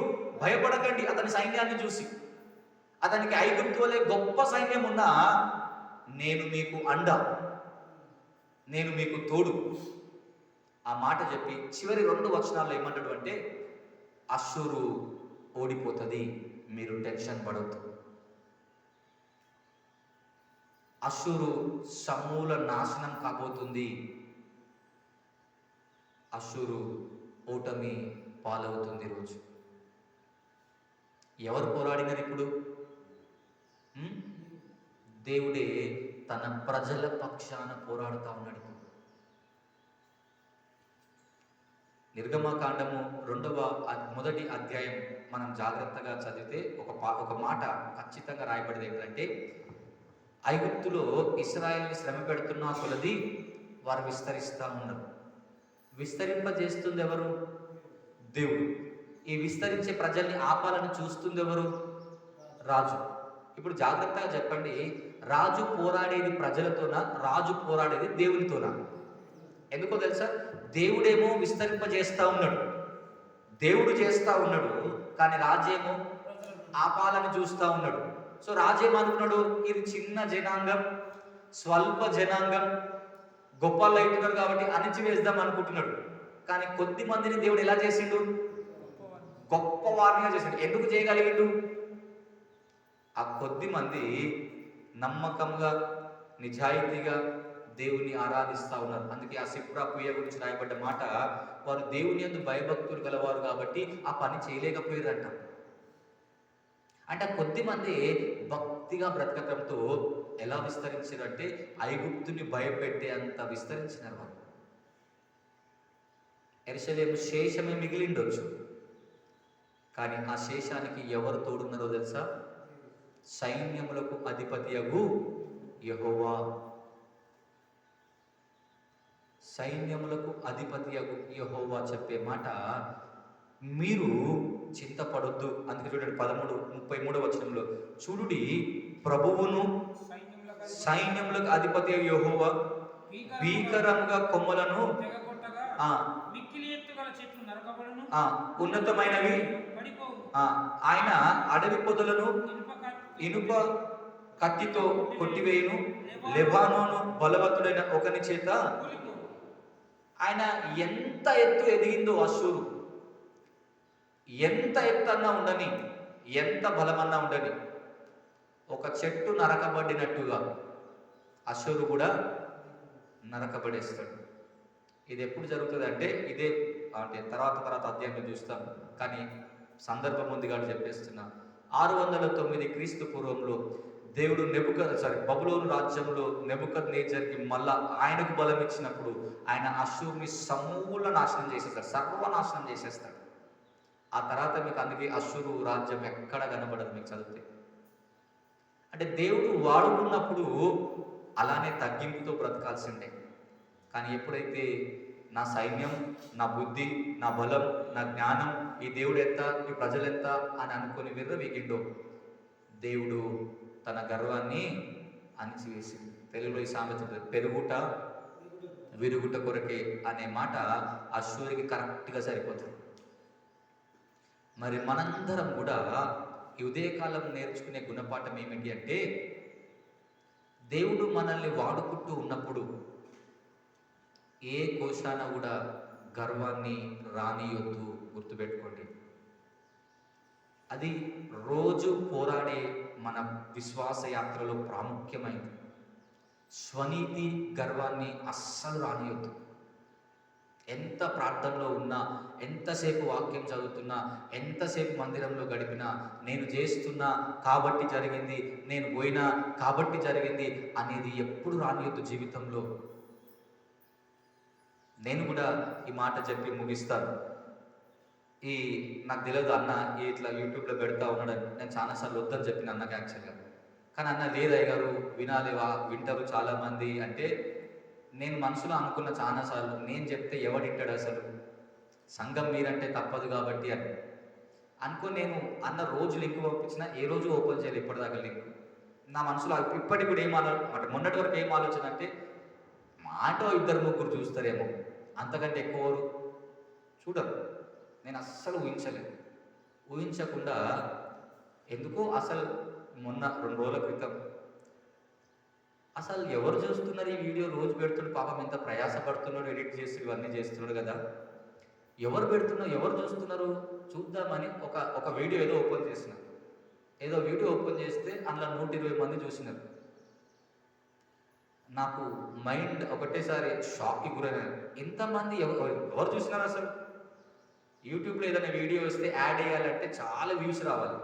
భయపడకండి. అతని సైన్యాన్ని చూసి, అతనికి ఐగుప్తు వలె గొప్ప సైన్యం ఉన్నా నేను మీకు అండ, నేను మీకు తోడు. ఆ మాట చెప్పి చివరి 2 వచనాల్లో ఏమంటాడు అంటే, అశ్షూరు ఓడిపోతుంది, మీరు టెన్షన్ పడవద్దు. అశ్షూరు సమూల నాశనం కాబోతుంది, అశ్షూరు ఓటమి పాలవుతుంది. రోజు ఎవరు పోరాడినారు ఇప్పుడు? దేవుడే తన ప్రజల పక్షాన పోరాడుతూ ఉన్నాడు. నిర్గమకాండము 1వ అధ్యాయం మనం జాగ్రత్తగా చదివితే ఒక మాట ఖచ్చితంగా రాయబడింది. ఏంటంటే, ఐగుప్తులో ఇశ్రాయేల్ని శ్రమ పెడుతున్న కొలది వారు విస్తరిస్తూ ఉన్నారు. విస్తరింపజేస్తుంది ఎవరు? దేవుడు. ఈ విస్తరించే ప్రజల్ని ఆపాలని చూస్తుంది ఎవరు? రాజు. ఇప్పుడు జాగ్రత్తగా చెప్పండి, రాజు పోరాడేది ప్రజలతోనా, రాజు పోరాడేది దేవునితోనా? ఎందుకో తెలుసా? దేవుడేమో విస్తరింపజేస్తా ఉన్నాడు, దేవుడు చేస్తా ఉన్నాడు, కానీ రాజేమో ఆపాలని చూస్తా ఉన్నాడు. సో రాజేమనుకున్నాడు, ఇది చిన్న జనాంగం, స్వల్ప జనాంగం, గొప్పలు అవుతున్నారు కాబట్టి అణిచివేద్దాం అనుకుంటున్నాడు. కానీ కొద్ది మందిని దేవుడు ఎలా చేసిండు? గొప్ప వారినిగా చేసిండు. ఎందుకు చేయగలిగిండు? ఆ కొద్ది మంది నమ్మకంగా, నిజాయితీగా దేవుని ఆరాధిస్తూ ఉన్నారు. అందుకే ఆ సిప్రా పుయ్య గురించి రాయబడ్డ మాట, వారు దేవుని యందు భయభక్తులు గలవారు కాబట్టి ఆ పని చేయలేకపోయారంట. అంటే కొద్ది మంది భక్తిగా బ్రతకటంతో ఎలా విస్తరించారంటే ఐగుప్తుని భయపెట్టే అంత విస్తరించినారు వాళ్ళు. యెరూషలేము శేషమే మిగిలిండొచ్చు, కానీ ఆ శేషానికి ఎవరు తోడున్నారో తెలుసా? సైన్యములకు అధిపతియగు యెహోవా. సైన్యములకు అధిపతియగు యెహోవా చెప్పే మాట, మీరు చింతపడొద్దు. అందుకే చూడండి 33వ వచనంలో, చూడుడి ప్రభువును సైన్యములకు అధిపతి యెహోవా భీకరంగా కొమ్మలను ఉన్నతమైనవి ఆయన అడవి పొదలను ఇనుప కత్తితో కొట్టివేయును, లెబానోను బలవంతుడైన ఒకని చేత. ఆయన ఎంత ఎత్తు ఎదిగిందో అశ్షూరు, ఎంత ఎత్తు అన్నా ఉండని, ఎంత బలమన్నా ఉండని, ఒక చెట్టు నరకబడినట్టుగా అశ్షూరు కూడా నరకబడేస్తాడు. ఇది ఎప్పుడు జరుగుతుంది అంటే ఇదే అంటే తర్వాత అధ్యాయంలో చూస్తాం, కానీ సందర్భం ఉంది కాబట్టి చెప్పేస్తున్నా. 609 క్రీస్తు పూర్వంలో దేవుడు బబులోను రాజ్యంలో నెబుకద్నెజర్కి మళ్ళా ఆయనకు బలం ఇచ్చినప్పుడు ఆయన అశ్షూరుని సమూల నాశనం చేసేస్తాడు, సర్వనాశనం చేసేస్తాడు. ఆ తర్వాత మీకు అందుకే అశ్షూరు రాజ్యం ఎక్కడ కనబడదు మీకు చదివితే. అంటే దేవుడు వాడుకున్నప్పుడు అలానే తగ్గింపుతో బ్రతకాల్సిందే. కానీ ఎప్పుడైతే నా సైన్యం, నా బుద్ధి, నా బలం, నా జ్ఞానం, ఈ దేవుడు ఎంత, ఈ ప్రజలు ఎంత అని అనుకుని విర్రవీగిండో, దేవుడు తన గర్వాన్ని అణిచివేసింది. తెలుగులో ఈ సామెత పెరుగుట విరుగుట కొరకే అనే మాట అశ్షూరికి కరెక్ట్గా సరిపోతుంది. మరి మనందరం కూడా ఈ ఉదయకాలం నేర్చుకునే గుణపాఠం ఏమిటి అంటే, దేవుడు మనల్ని వాడుకుంటూ ఉన్నప్పుడు ఏ కోశాన కూడా గర్వాన్ని రానియొద్దు. గుర్తుపెట్టుకోండి, అది రోజు పోరాడే మన విశ్వాస యాత్రలో ప్రాముఖ్యమైనది. స్వనీతి, గర్వాన్ని అస్సలు రానియొద్దు. ఎంత ప్రార్థనలో ఉన్నా, ఎంతసేపు వాక్యం చదువుతున్నా, ఎంతసేపు మందిరంలో గడిపినా, నేను చేస్తున్నా కాబట్టి జరిగింది, నేను పోయినా కాబట్టి జరిగింది అనేది ఎప్పుడు రానియొద్దు జీవితంలో. నేను కూడా ఈ మాట చెప్పి ముగిస్తాను. నాకు తెలియదు అన్న ఇట్లా యూట్యూబ్లో పెడతా ఉన్నాడని నేను చాలాసార్లు వద్దని చెప్పిన అన్నకి యాక్చువల్గా. కానీ అన్న లేదయ్య గారు వినాలి, వింటారు చాలామంది అంటే నేను మనసులో అనుకున్న చాలాసార్లు, నేను చెప్తే ఎవడింటాడు అసలు, సంఘం మీరంటే తప్పదు కాబట్టి అని అనుకో. నేను అన్న రోజు లింక్ పంపించిన, ఏ రోజు ఓపెన్ చేయాలి ఇప్పటిదాకా లింక్. నా మనసులో ఇప్పటికి కూడా ఏం అంటే మొన్నటి వరకు ఏం ఆలోచన అంటే, మాట 2-3 చూస్తారేమో, అంతకంటే ఎక్కువ చూడరు. నేను అస్సలు ఊహించకుండా ఎందుకో అసలు మొన్న 2 రోజుల క్రితం అసలు ఎవరు చూస్తున్నారు ఈ వీడియో, రోజు పెడుతున్నాడు, పాపం ఎంత ప్రయాసపడుతున్నాడు, ఎడిట్ చేసి ఇవన్నీ చేస్తున్నాడు కదా, ఎవరు పెడుతున్నారు, ఎవరు చూస్తున్నారు చూద్దామని ఒక వీడియో ఏదో ఓపెన్ చేసిన. ఏదో వీడియో ఓపెన్ చేస్తే అందులో 120 మంది చూసినారు. నాకు మైండ్ ఒకటేసారి షాక్కి గురైనాను. ఎంతమంది ఎవరు చూసినారు అసలు? యూట్యూబ్లో ఏదైనా వీడియో వస్తే యాడ్ వేయాలంటే చాలా వ్యూస్ రావాలి.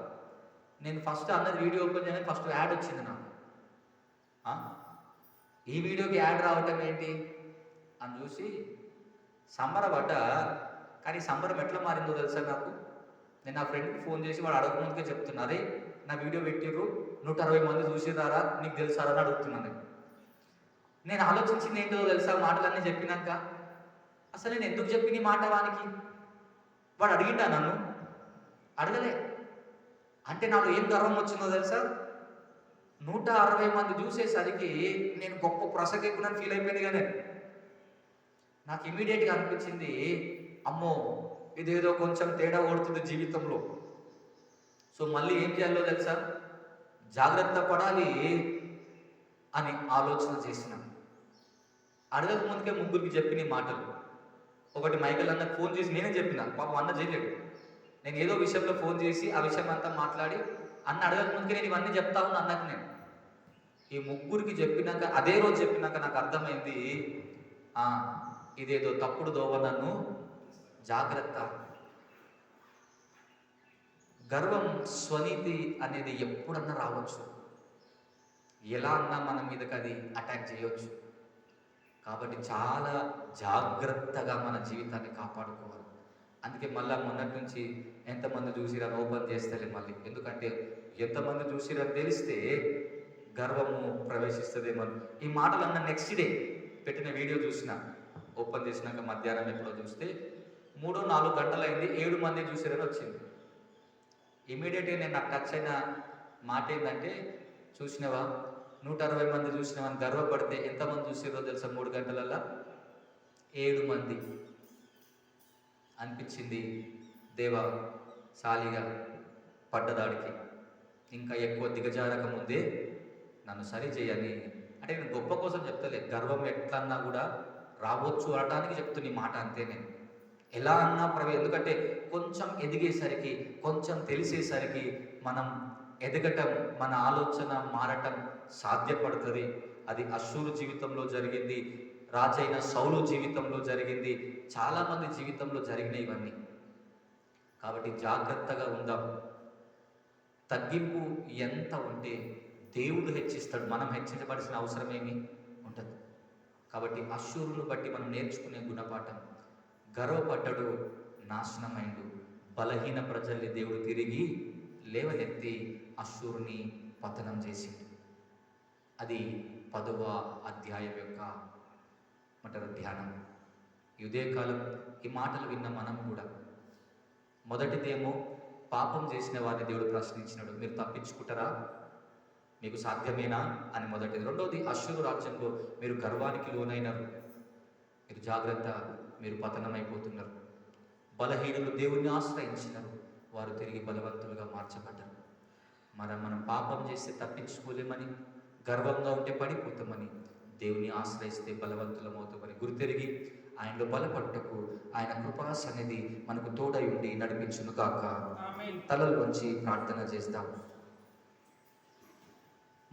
నేను ఫస్ట్ అన్నది వీడియో ఓపెన్ చేయగానే ఫస్ట్ యాడ్ వచ్చింది నాకు. ఈ వీడియోకి యాడ్ రావటం ఏంటి అని చూసి సంబరపడ్డా. కానీ సంబరం ఎట్లా మారిందో తెలుసా నాకు? నేను నా ఫ్రెండ్కి ఫోన్ చేసి వాడు అడగముందుకే చెప్తున్నా, అదే నా వీడియో పెట్టిర్రు 160 మంది చూసిరారా నీకు తెలుసారా అని అడుగుతున్నాను. నేను ఆలోచించింది ఏంటో తెలుసా? మాటలన్నీ చెప్పినాక అసలు నేను ఎందుకు చెప్పిన మాట వానికి? వాడు అడిగిండా నన్ను? అడగలే. అంటే నాకు ఏం గర్వం వచ్చిందో తెలుసా? 160 మంది చూసేసరికి నేను గొప్ప ప్రసంగికునని ఫీల్ అయిపోయింది. కానీ నాకు ఇమీడియట్గా అనిపించింది, అమ్మో ఇదేదో కొంచెం తేడా కొడుతుంది జీవితంలో. సో మళ్ళీ ఏం చేయాలో తెలుసా? జాగ్రత్త పడాలి అని ఆలోచన చేసిన. అడగక ముందుకే 3కి చెప్పిన మాటలు. ఒకటి మైకల్ అన్నకు ఫోన్ చేసి నేనే చెప్పిన, పాపం అన్న చేయలేడు. నేను ఏదో విషయంలో ఫోన్ చేసి ఆ విషయం అంతా మాట్లాడి, అన్న అడగక ముందుకే నేను ఇవన్నీ చెప్తా ఉన్నా అన్నకు. నేను ఈ ముగ్గురికి చెప్పినాక, అదే రోజు చెప్పినాక నాకు అర్థమైంది, ఆ, ఇదేదో తప్పుడు దోవ, నన్ను జాగ్రత్త. గర్వం, స్వనీతి అనేది ఎప్పుడన్నా రావచ్చు, ఎలా అన్నా మన మీదకి అది అటాక్ చేయవచ్చు. కాబట్టి చాలా జాగ్రత్తగా మన జీవితాన్ని కాపాడుకోవాలి. అందుకే మళ్ళీ మొన్నటి నుంచి ఎంతమంది చూసిరని ఓపెన్ చేస్తలే మళ్ళీ, ఎందుకంటే ఎంతమంది చూసిరని తెలిస్తే గర్వము ప్రవేశిస్తుందేమో. ఈ మాటలన్న నెక్స్ట్ డే పెట్టిన వీడియో చూసిన, ఓపెన్ చేసినాక మధ్యాహ్నం ఎప్పుడో చూస్తే 3-4 గంటలైంది, 7 మంది చూసిరని వచ్చింది. ఇమీడియట్గా నేను నాకు టచ్ అయిన మాట ఏంటంటే, చూసినవా 160 మంది చూసినావని గర్వపడితే ఎంతమంది చూసిరో తెలుసా? 3 గంటలల్లా 7 మంది. అనిపించింది, దేవా సాలిగా పడ్డదాడికి ఇంకా ఎక్కువ దిగజారక ముందే నన్ను సరి చేయని. అంటే నేను గొప్ప కోసం చెప్తలే, గర్వం ఎట్లన్నా కూడా రావచ్చు అనడానికి చెప్తున్న ఈ మాట అంతే. నేను ఎలా అన్నా ఎందుకంటే కొంచెం ఎదిగేసరికి, కొంచెం తెలిసేసరికి మనం ఎదగటం, మన ఆలోచన మారటం సాధ్యపడుతుంది. అది అష్షూరు జీవితంలో జరిగింది, రాజైన సౌలు జీవితంలో జరిగింది, చాలామంది జీవితంలో జరిగినాయి ఇవన్నీ. కాబట్టి జాగ్రత్తగా ఉందాం. తగ్గింపు ఎంత ఉంటే దేవుడు హెచ్చిస్తాడు, మనం హెచ్చించబడిన అవసరం ఏమీ ఉండదు. కాబట్టి అష్షూరును బట్టి మనం నేర్చుకునే గుణపాఠం, గర్వపడ్డడు నాశనమైండు, బలహీన ప్రజల్ని దేవుడు తిరిగి లేవనెత్తి అష్షూరుని పతనం చేసిండు. అది 10వ అధ్యాయం యొక్క ధ్యానం. ఈ ఉదయకాలం ఈ మాటలు విన్న మనం కూడా, మొదటిదేమో పాపం చేసిన వారిని దేవుడు ప్రశ్నించినాడు, మీరు తప్పించుకుంటారా, మీకు సాధ్యమేనా అని మొదటిది. రెండవది, అష్షూరు రాజ్యంలో మీరు గర్వానికి లోనైనారు, మీరు జాగ్రత్త, మీరు పతనమైపోతున్నారు. బలహీనులు దేవుణ్ణి ఆశ్రయించినారు, వారు తిరిగి బలవంతులుగా మార్చబడ్డారు. మనం పాపం చేస్తే తప్పించుకోలేమని, గర్వంగా ఉంటే పడిపోతామని, దేవుని ఆశ్రయిస్తే బలవంతులమవుతామని గుర్తెరిగి ఆయనలో బలపట్టకు ఆయన కృపా సన్నిధి మనకు తోడై ఉండి నడిపించును కాక. తలలు వంచి ప్రార్థన చేస్తాం.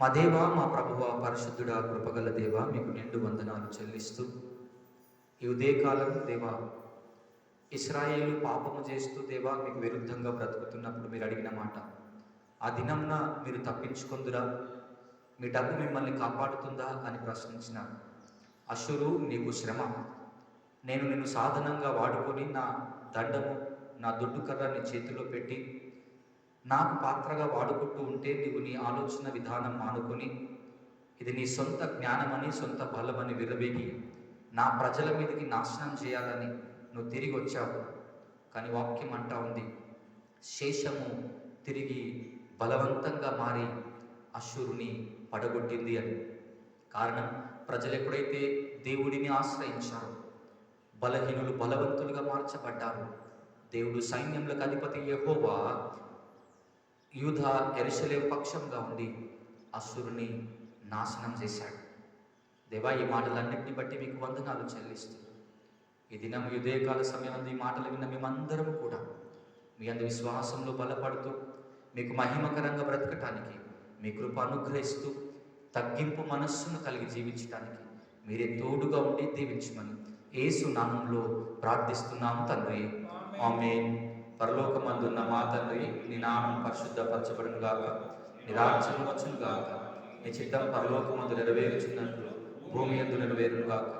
మా దేవా, మా ప్రభువా, పరిశుద్ధుడా, కృపగల దేవా, మీకు నిండు వందనాలు చెల్లిస్తూ ఈ ఉదయకాలం దేవా, ఇశ్రాయేలు పాపము చేస్తూ దేవా మీకు విరుద్ధంగా బ్రతుకుతున్నప్పుడు మీరు అడిగిన మాట, ఆ దినంన మీరు తప్పించుకుందురా, మీ డబ్బు మిమ్మల్ని కాపాడుతుందా అని ప్రశ్నించిన అష్షూరు, నీకు శ్రమ, నేను నిన్ను సాధనంగా వాడుకొని నా దండము, నా దొడ్డు కర్ర నీ చేతిలో పెట్టి నాకు పాత్రగా వాడుకుంటూ ఉంటే నీవు నీ ఆలోచన విధానం మానుకొని ఇది నీ సొంత జ్ఞానమని, సొంత బలమని విరవేగి నా ప్రజల మీదకి నాశనం చేయాలని నువ్వు తిరిగి వచ్చావు. కానీ వాక్యం అంటా ఉంది, శేషము తిరిగి బలవంతంగా మారి అష్షూరుని పడగొట్టింది అని. కారణం, ప్రజలు ఎప్పుడైతే దేవుడిని ఆశ్రయించారో బలహీనులు బలవంతులుగా మార్చబడ్డారు. దేవుడు సైన్యములకు అధిపతి యెహోవా యూదా యెరూషలేము పక్షంగా ఉండి అష్షూరుని నాశనం చేశాడు. దేవా, ఈ మాటలన్నింటినీ బట్టి మీకు వందనాలు చెల్లిస్తూ ఈ దినం ఉదయకాల సమయం ఈ మాటలు విన్న మేమందరం కూడా మీ అందు విశ్వాసంలో బలపడుతూ మీకు మహిమకరంగా బ్రతకటానికి మీ కృప అనుగ్రహిస్తూ తగ్గింపు మనస్సును కలిగి జీవించడానికి మీరే తోడుగా ఉండి దీవించమని యేసు నామంలో ప్రార్థిస్తున్నాము తండ్రి, ఆమేన్. పరలోకమందున్న మా తండ్రి, నీ నామం పరిశుద్ధపరచబడును గాక, నీ రాజ్యం వచ్చును గాక, నీ చిత్తం పరలోకమందు నెరవేరుచున్నట్లు భూమి యందు నెరవేరును గాక.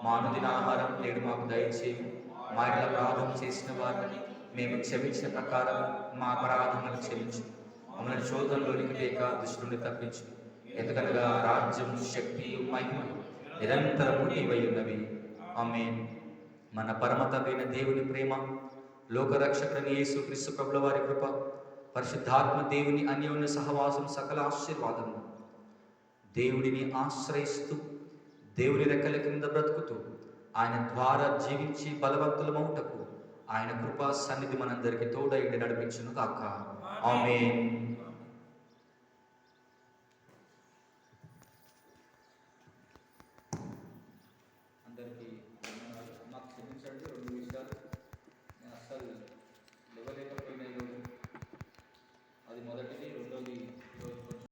మా అనుదిన ఆహారం నేడు మాకు దయచేయము, మా ఇంట్లో అపరాధం చేసిన వారిని మేము క్షమించిన ప్రకారం మా అపరాధములను క్షమించు, మమ్మల్ని శోధనలోనికి లేక దుష్టుని నుండి తప్పించు. ఎందుకనగా రాజ్యం, శక్తి, మహిమ నిరంతరము నీవై ఉన్నవి. ఆమేన్. మన పరమ తండ్రైన దేవుని ప్రేమ, లోకరక్షకుడైన యేసుక్రీస్తు ప్రభుల వారి కృప, పరిశుద్ధాత్మ దేవుని అన్యోన్య సహవాసం, సకల ఆశీర్వాదము, దేవుడిని ఆశ్రయిస్తూ దేవుని రెక్కల కింద బ్రతుకుతూ ఆయన ద్వారా జీవించి బలవంతులమౌటకు ఆయన కృపా సన్నిధి మనందరికీ తోడై నడిపించును కాక. ఆమేన్.